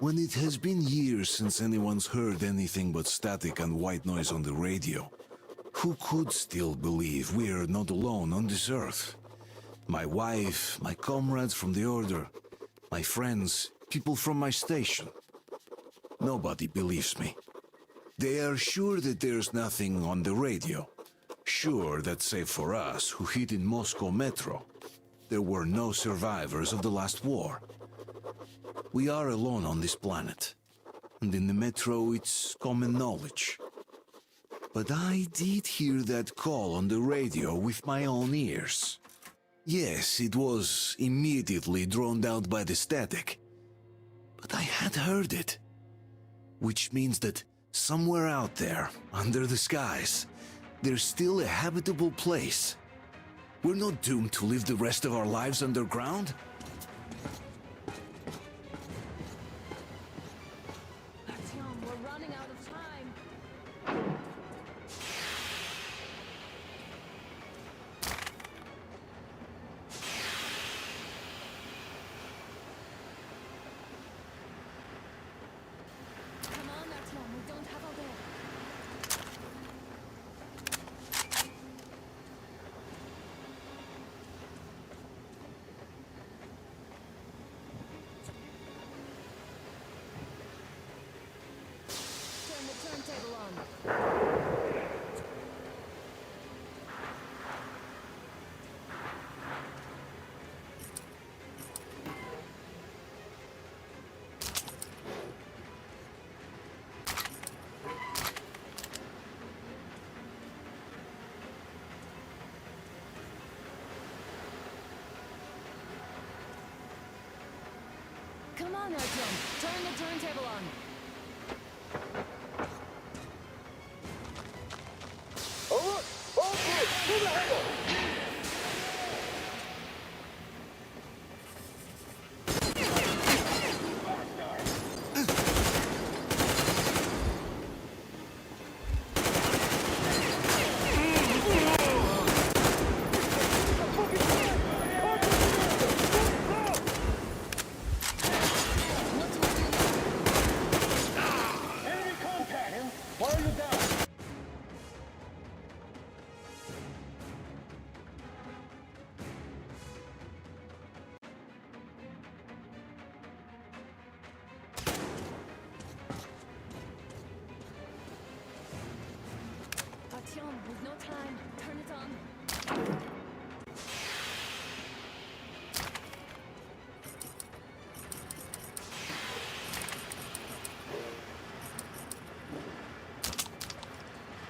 When it has been years since anyone's heard anything but static and white noise on the radio, who could still believe we're not alone on this earth? My wife, my comrades from the Order, my friends, people from my station. Nobody believes me. They are sure that there's nothing on the radio. Sure that save for us who hid in Moscow Metro, there were no survivors of the last war. We are alone on this planet, and in the Metro it's common knowledge. But I did hear that call on the radio with my own ears. Yes, it was immediately drowned out by the static, but I had heard it. Which means that somewhere out there, under the skies, there's still a habitable place. We're not doomed to live the rest of our lives underground. We're running out of time. Come on, Artyom, we don't have all day. Turn the turntable on. Come on, Artyom, turn the turntable on. Alert! All crew, to the handle! Enemy contact! Why are you down? Artyom, with no time, turn it on.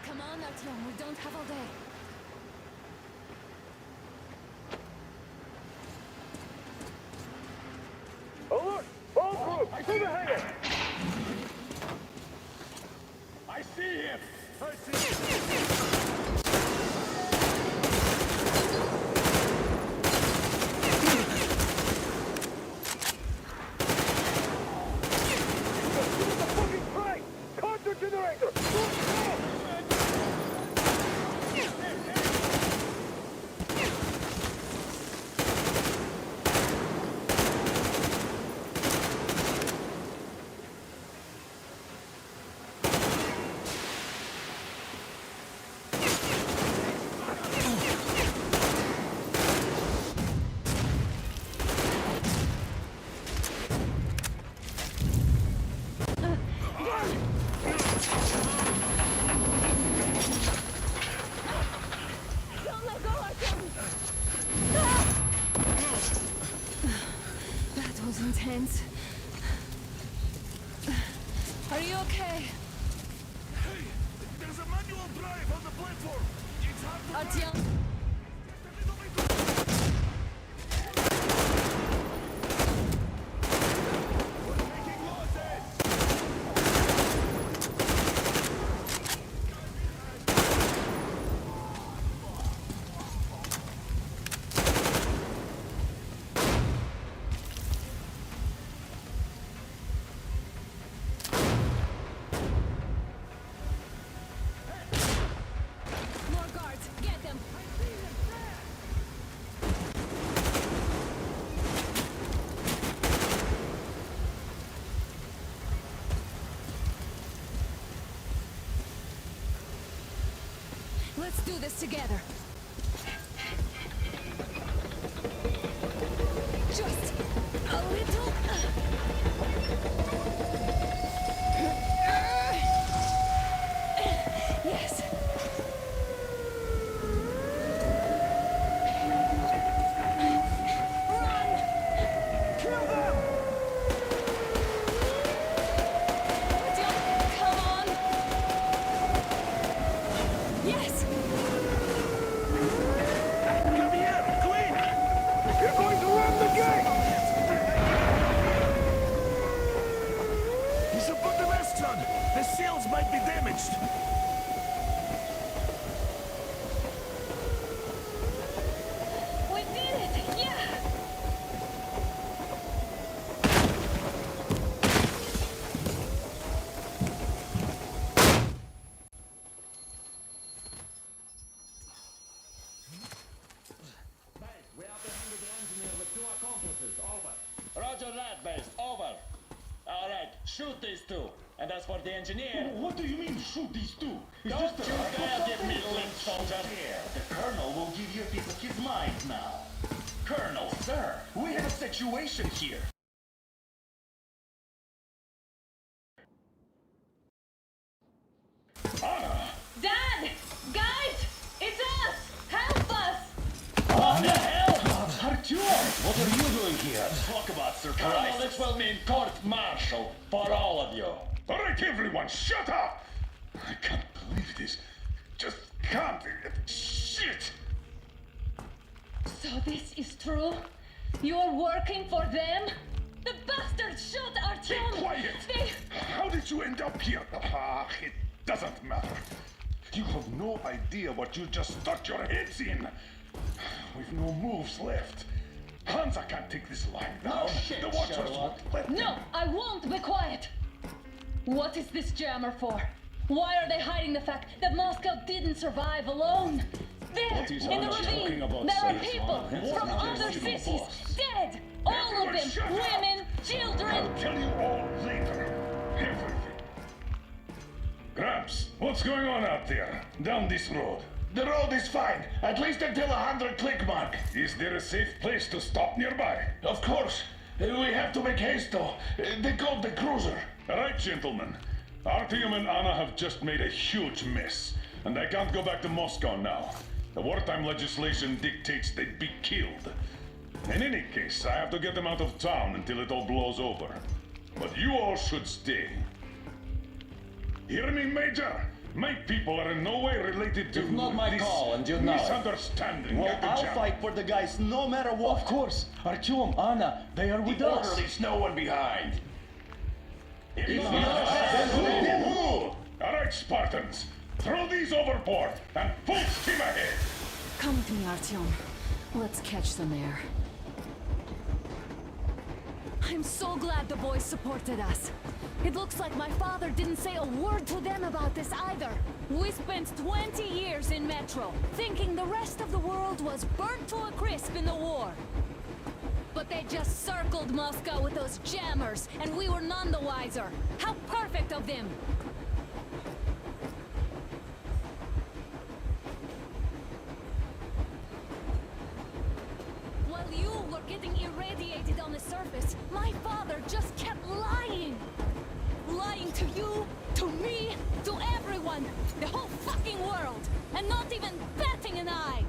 Come on, Artyom, we don't have all day. Alert! All crew, to the hangar! I see him! I see him! Shoot the fucking crane! Counter generator! was intense. Are you okay? Hey, there's a manual drive on the platform. It's hard to Artyom, We're taking losses. more guards. Get them. Let's do this together. Just a little. Yes. Run! Kill them! Come on! Yes! Come here, clean! You're going to run the gate! You should put the vest on. The seals might be damaged. We did it! Yeah! We apprehended the engineer with 2 accomplices. Over. Roger that, base. Over. All right, shoot these 2. And as for the engineer... What do you mean, shoot these 2? Don't you dare give me lip, soldier. The Colonel will give you a piece of his mind now. Colonel, sir, we have a situation here. Dad! Guys! It's us! Help us! What the hell? Artyom, what are you doing here? Talk about Colonel, surprise. this will mean court-martial for all of you. All right, everyone, shut up! I can't believe this. Just can't. Shit! So this is true? You're working for them? The bastards shot Be Artyom! quiet! They... How did you end up here? Ah, it doesn't matter. You have no idea what you just stuck your heads in. We've no moves left. Hansa can't take this line now. shit, The Watchers Sherlock. won't let No, them. I won't be quiet! What is this jammer for? Why are they hiding the fact that Moscow didn't survive alone? There, is in the Anna talking ravine, about, there are sir? people It's from not other just you, cities, boss. dead! All of Everyone them, shut up! women, children! I'll tell you all later. Everything. Gramps, what's going on out there? Down this road? The road is fine, at least until 100 click mark. Is there a safe place to stop nearby? Of course. We have to make haste though. They called the cruiser. All right, gentlemen. Artyom and Anna have just made a huge mess, and I can't go back to Moscow now. The wartime legislation dictates they'd be killed. In any case, I have to get them out of town until it all blows over. But you all should stay. Hear me, Major? My people are in no way related to It's not my this call, and you know it. misunderstanding Well, at the I'll jam. fight for the guys no matter what. Of course, Artyom, Anna, they are with The us. orderlies, no one behind. All right, Spartans. Throw these overboard and full steam ahead. Come with me, Artyom. Let's catch some air. I'm so glad the boys supported us. It looks like my father didn't say a word to them about this either. We spent 20 years in Metro, thinking the rest of the world was burnt to a crisp in the war. But they just circled Moscow with those jammers, and we were none the wiser. How perfect of them! While you were getting irradiated on the surface, my father just kept lying. Lying to you, to me, to everyone, the whole fucking world, and not even batting an eye.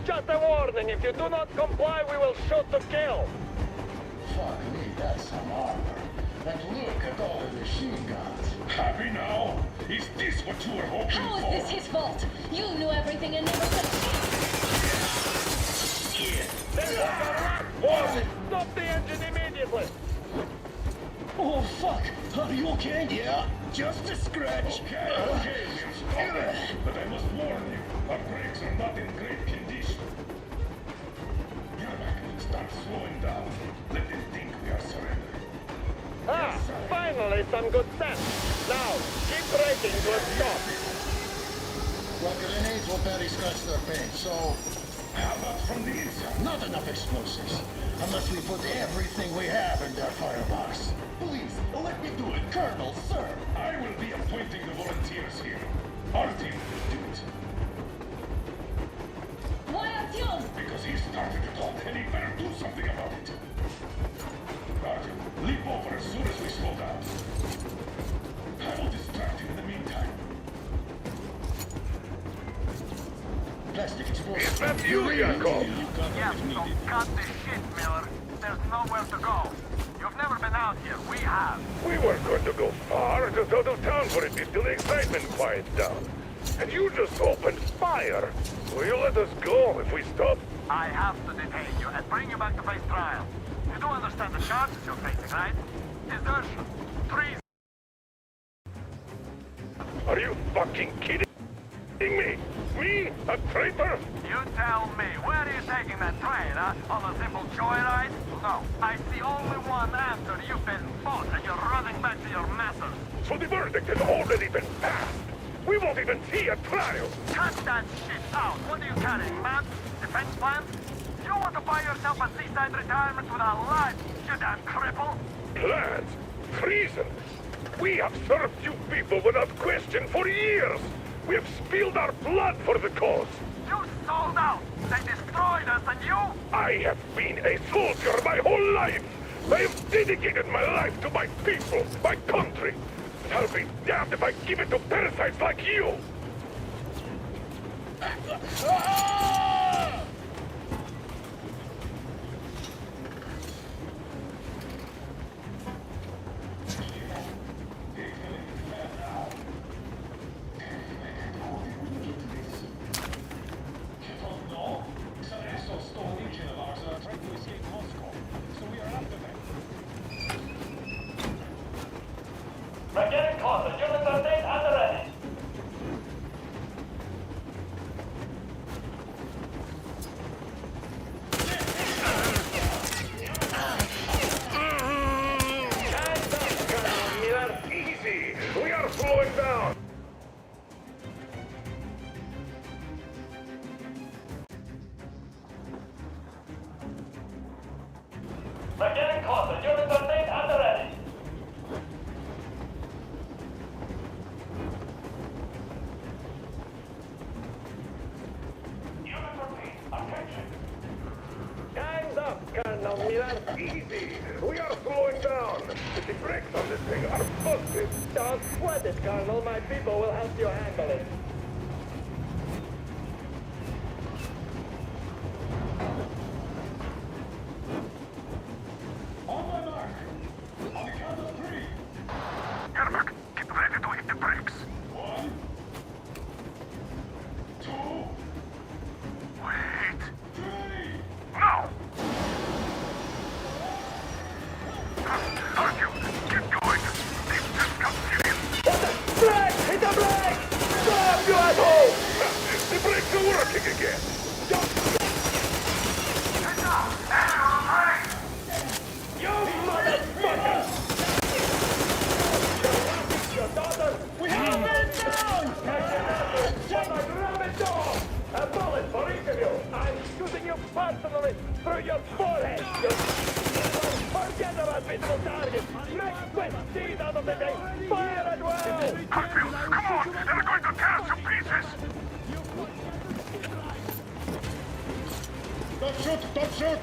just a warning. If you do not comply, we will shoot to kill. Fuck me, that's some armor. And look at all the machine guns. Happy now? Is this what you were hoping How for? is this his fault? You knew everything and never said Warning! Stop the engine immediately! Oh, fuck! Are you okay? Yeah, just a scratch. Okay, we'll stop it. But I must warn you, our brakes are not in great condition. Yermak, start slowing down. Let them think we are surrendering. Ah, finally some good sense. Now, keep braking to a stop. Well, grenades will barely scratch their paint, so... How about from the inside? Not enough explosives. Unless we put everything we have in their firebox. Please, let me do it, Colonel, sir. I will be appointing the volunteers here. Our team will do it. Why Artyom? Because he started it all, and he better do something about it. Artyom, leap over as soon as we slow down. I will distract him in the meantime. Plastic explosive. Is that you, Yakov? Yes, so cut the shit, Miller. There's nowhere to go. You've never been out here. We have. We weren't going to go far, just out of town for a bit till the excitement quiets down. And you just opened fire. Will you let us go if we stop? I have to detain you and bring you back to face trial. You do understand the charges you're facing, right? Desertion, treason. Are you fucking kidding me? Me? A traitor? You tell me, where are you taking that train, huh? On a simple joyride? No, I see only one answer. You've been fought and you're running back to your masters. So the verdict has already been passed. We won't even see a trial. Cut that shit out. What are you carrying, maps? Defense plans? You want to buy yourself a seaside retirement without life, you damn cripple? Plans? Treason? We have served you people without question for years. We have spilled our blood for the cause. You sold out. They destroyed us, and you? I have been a soldier my whole life. I have dedicated my life to my people, my country. And I'll be damned if I give it to parasites like you. We're getting closer. Units are dead and ready. Easy. We are slowing down. We're getting closer. Units are dead and ready. Hands up, Colonel Miller. Easy. We are slowing down. The brakes on this thing are busted. Don't sweat it, Colonel. My people will help you handle it. On my mark. On the count of 3. Yermak, get ready to hit the brakes. 1, 2, Wait. 3. Now! Artyom, get going. They've just come serious. Brake! Hit the brake! Stop, you asshole! The brakes are working again. You motherfucker! Your daughter! We have a man down! Grab it down! A bullet for each of you! I'm shooting you personally through your forehead! You forget about visible targets! Make quick deed out of the day! Fire at will! Hartfield, come on! They're going to tear us to pieces! Don't shoot! Don't shoot!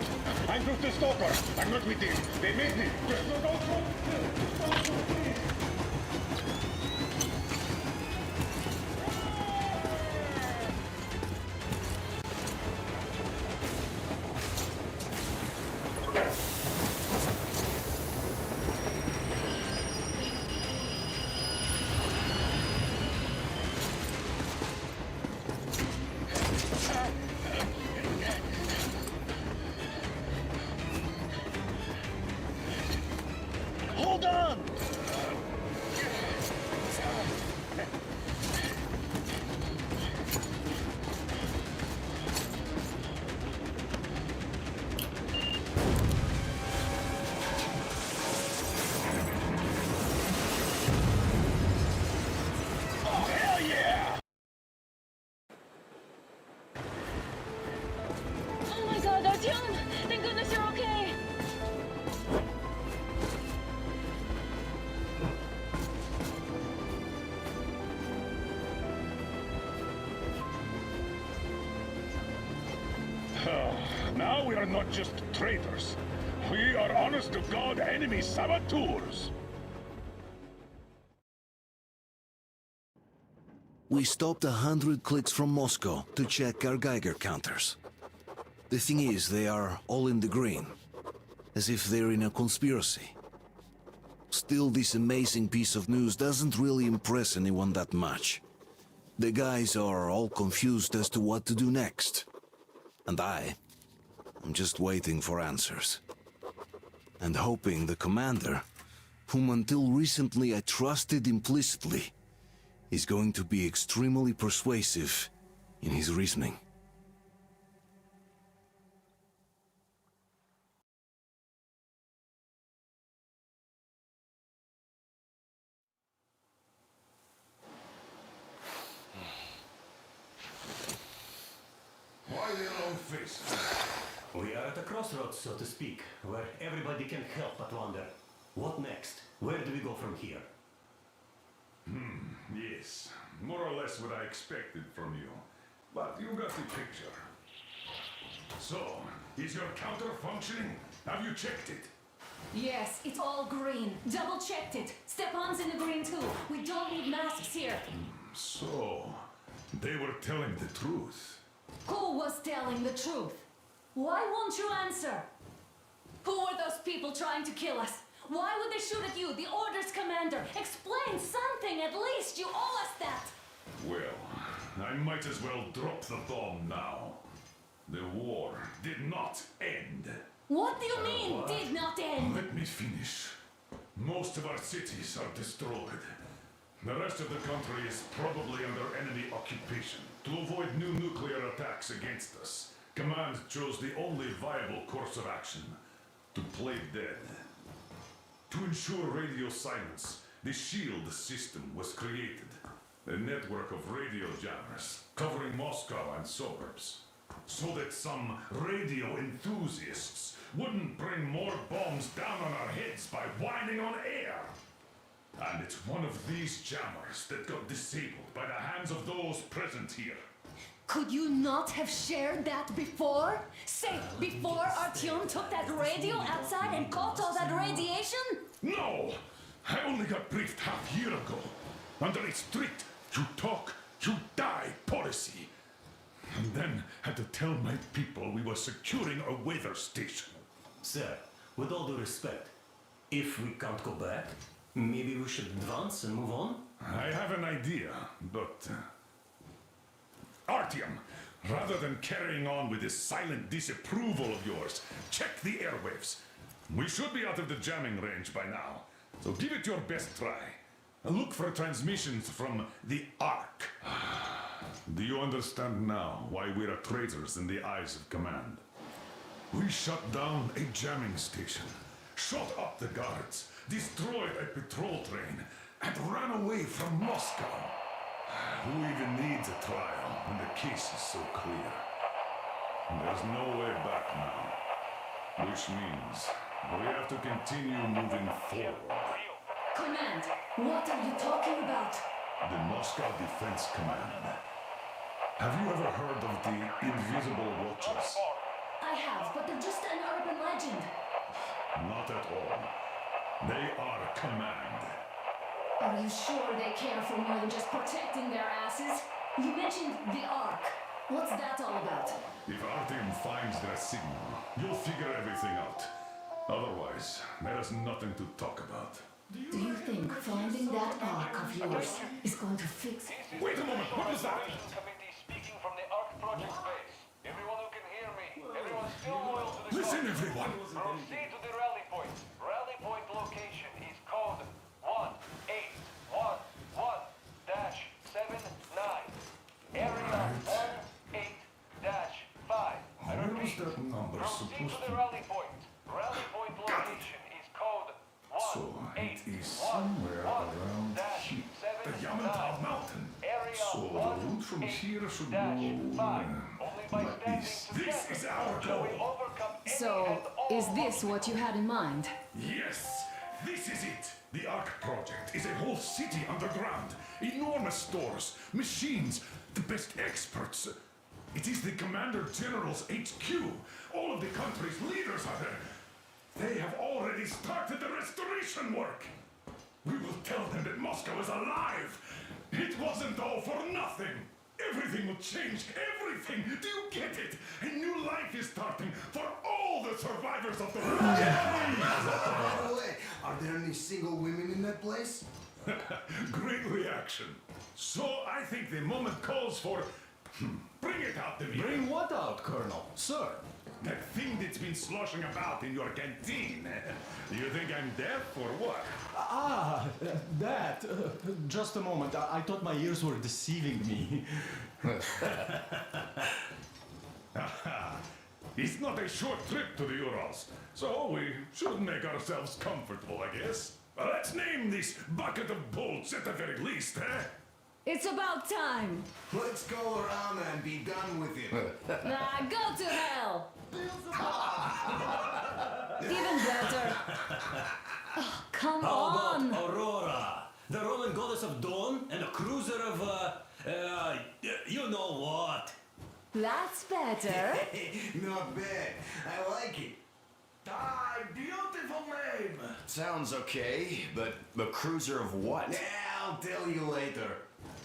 I'm just a stalker. I'm not with him. They made me. Just don't shoot! on! Oh my god, Artyom! Thank goodness you're okay! Now we are not just traitors. We are honest-to-God enemy saboteurs. We stopped 100 clicks from Moscow to check our Geiger counters. The thing is, they are all in the green, as if they're in a conspiracy. Still, this amazing piece of news doesn't really impress anyone that much. The guys are all confused as to what to do next. And I'm just waiting for answers. And hoping the commander, whom until recently I trusted implicitly, is going to be extremely persuasive in his reasoning. Why their own face? We are at a crossroads, so to speak, where everybody can help but wonder. What next? Where do we go from here? Yes, more or less what I expected from you. But you got the picture. So, is your counter functioning? Have you checked it? Yes, it's all green. Double checked it. Stepan's in the green too. We don't need masks here. So, they were telling the truth. Who was telling the truth? Why won't you answer? Who were those people trying to kill us? Why would they shoot at you, the Order's commander? Explain something, at least. You owe us that. Well, I might as well drop the bomb now. The war did not end. What do you mean, did not end? Let me finish. Most of our cities are destroyed. The rest of the country is probably under enemy occupation. To avoid new nuclear attacks against us, Command chose the only viable course of action: to play dead. To ensure radio silence, the SHIELD system was created. A network of radio jammers covering Moscow and suburbs. So that some radio enthusiasts wouldn't bring more bombs down on our heads by whining on air. And it's one of these jammers that got disabled by the hands of those present here. Could you not have shared that before? Say, before Artyom took that radio outside and caught all that radiation? No! I only got briefed half year ago. Under a strict, you talk, you die policy. And then had to tell my people we were securing a weather station. Sir, with all due respect, if we can't go back, maybe we should advance and move on? I have an idea, but... Artyom, rather than carrying on with this silent disapproval of yours, check the airwaves. We should be out of the jamming range by now, so give it your best try. Look for transmissions from the Ark. Do you understand now why we are traitors in the eyes of Command? We shut down a jamming station, shot up the guards, destroyed a patrol train, and ran away from Moscow. Who even needs a trial when the case is so clear? There's no way back now, which means we have to continue moving forward. Command, what are you talking about? The Moscow Defense Command. Have you ever heard of the Invisible Watchers? I have, but they're just an urban legend. Not at all. They are Command. Are you sure they care for more than just protecting their asses? You mentioned the Ark. What's that all about? If Artyom finds their signal, you'll figure everything out. Otherwise, there is nothing to talk about. Do you think finding that Ark of yours is going to fix it? Wait a moment, what was that? Committee speaking from the Ark Project base. Everyone who can hear me, everyone still loyal to the Listen, cause. everyone! Proceed to the rally point. Rally point location is code Somewhere around here. The Yamantau Mountain. So the route from here should go like this. This is our goal. So, is this what you had in mind? Yes, this is it. The Ark Project is a whole city underground. Enormous stores, machines, the best experts. It is the Commander General's HQ. All of the country's leaders are there. They have already started the restoration work. We will tell them that Moscow is alive. It wasn't all for nothing. Everything will change. Everything. Do you get it? A new life is starting for all the survivors of the war. By the way, are there any single women in that place? Great reaction. So I think the moment calls for... Bring it out, Demir. Bring what out, Colonel? Sir? That thing that's been sloshing about in your canteen. Do you think I'm deaf or what? That. Just a moment. I thought my ears were deceiving me. It's not a short trip to the Urals, so we should make ourselves comfortable, I guess. Let's name this bucket of bolts at the very least, eh? It's about time! Let's go around and be done with it. Nah, go to hell! Even better. Oh, come How on! about Aurora? The Roman goddess of dawn and a cruiser of, you know what? That's better. Not bad. I like it. Ah, beautiful name. Sounds okay, but the cruiser of what? Yeah, I'll tell you later.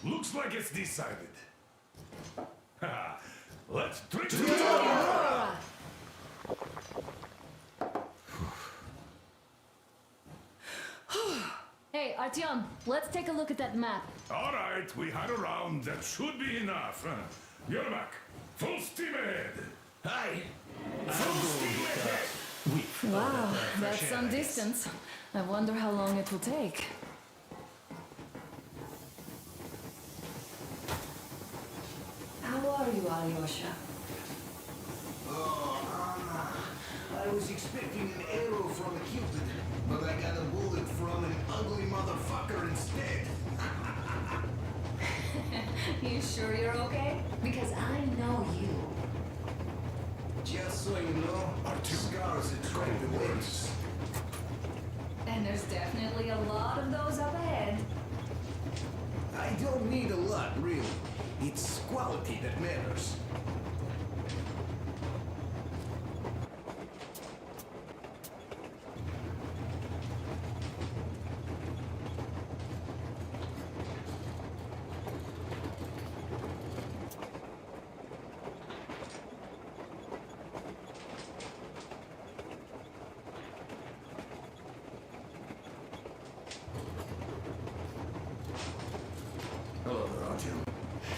Looks like it's decided. Let's drink to Aurora! Hey, Artyom, let's take a look at that map. All right, we had a round. That should be enough. You're back. Full steam ahead. Hi. Full steam ahead. Wow, that's some distance. I wonder how long it will take. How are you, Alyosha? I was expecting an arrow from a Cupid, but I got a bullet from an ugly motherfucker instead. You sure you're okay? Because I know you. Just so you know, our two scars attract the winds. And there's definitely a lot of those up ahead. I don't need a lot, really. It's quality that matters. Hello there, Artyom.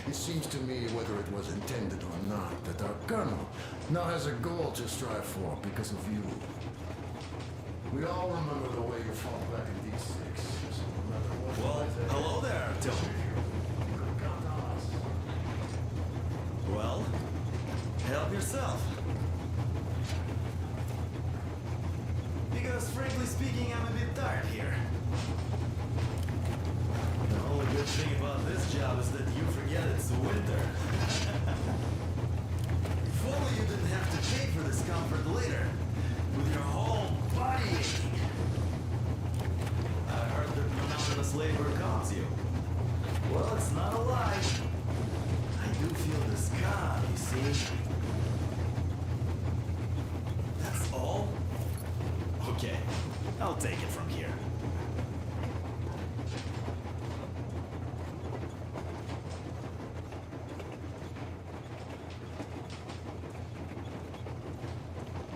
It seems to me, whether it was intended or not, that our colonel now has a goal to strive for because of you. We all remember the way you fought back in D6. So no matter what Well, hello there, Artyom. you could count on us. Well, help yourself. Because frankly speaking, I'm a bit tired here. The only good thing about this job is that you forget it's winter. If only you didn't have to pay for this comfort later, with your whole body aching. I heard that monotonous labor calms you. Well, it's not a lie. I do feel this calm, you see. That's all? Okay, I'll take it from here.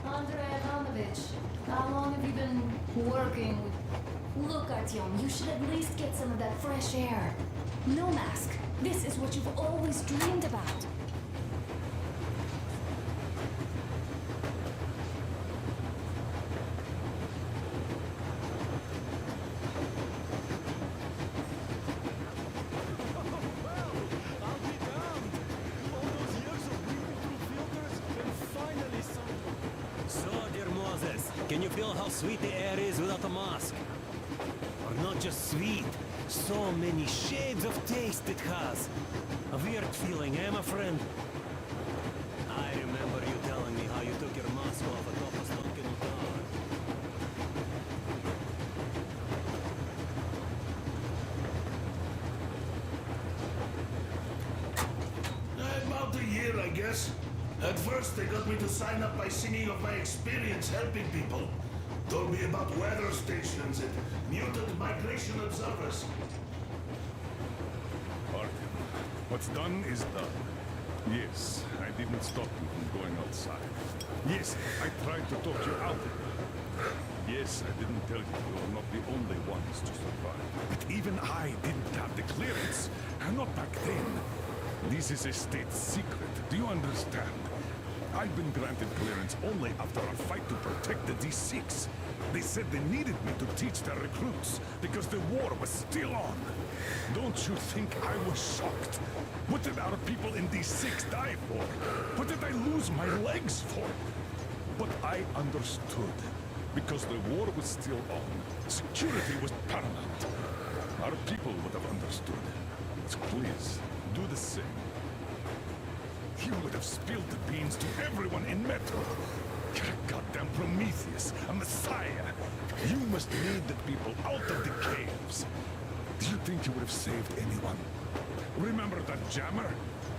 Andrei Ivanovich, how long have you been working? Look, Artyom, you should at least get some of that fresh air. No mask. This is what you've always dreamed about. So, dear Moses, can you feel how sweet the air is without a mask? Or not just sweet. So many shades of taste it has. A weird feeling, eh, my friend? I remember you telling me how you took your mask off atop a sunken tower. About a year, I guess. At first, they got me to sign up by singing of my experience helping people. Told me about weather stations and mutant migration observers. Artyom, what's done is done. Yes, I didn't stop you from going outside. Yes, I tried to talk you out of it. Yes, I didn't tell you you are not the only ones to survive. But even I didn't have the clearance. Not back then. This is a state secret. Do you understand? I've been granted clearance only after a fight to protect the D6. They said they needed me to teach their recruits because the war was still on. Don't you think I was shocked? What did our people in D6 die for? What did I lose my legs for? But I understood. Because the war was still on. Security was paramount. Our people would have understood. So please, do the same. You would have spilled the beans to everyone in Metro. You're a goddamn Prometheus, a messiah. You must lead the people out of the caves. Do you think you would have saved anyone? Remember that jammer?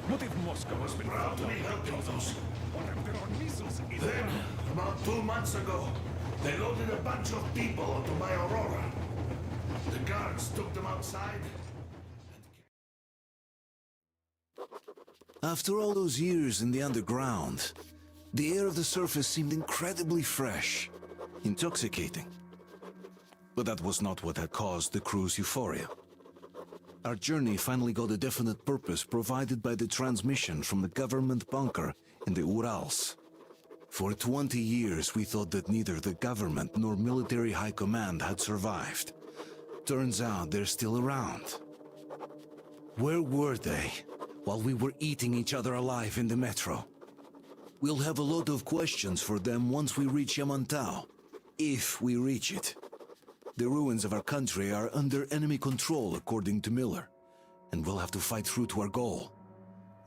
What if Moscow has been Proudly helping those. What if there are missiles in Then, about 2 months ago, they loaded a bunch of people onto my Aurora. The guards took them outside. After all those years in the underground, the air of the surface seemed incredibly fresh, intoxicating. But that was not what had caused the crew's euphoria. Our journey finally got a definite purpose provided by the transmission from the government bunker in the Urals. For 20 years we thought that neither the government nor military high command had survived. Turns out they're still around. Where were they while we were eating each other alive in the metro? We'll have a lot of questions for them once we reach Yamantau, if we reach it. The ruins of our country are under enemy control, according to Miller, and we'll have to fight through to our goal.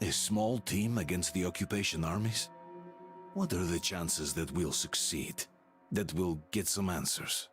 A small team against the occupation armies? What are the chances that we'll succeed? That we'll get some answers?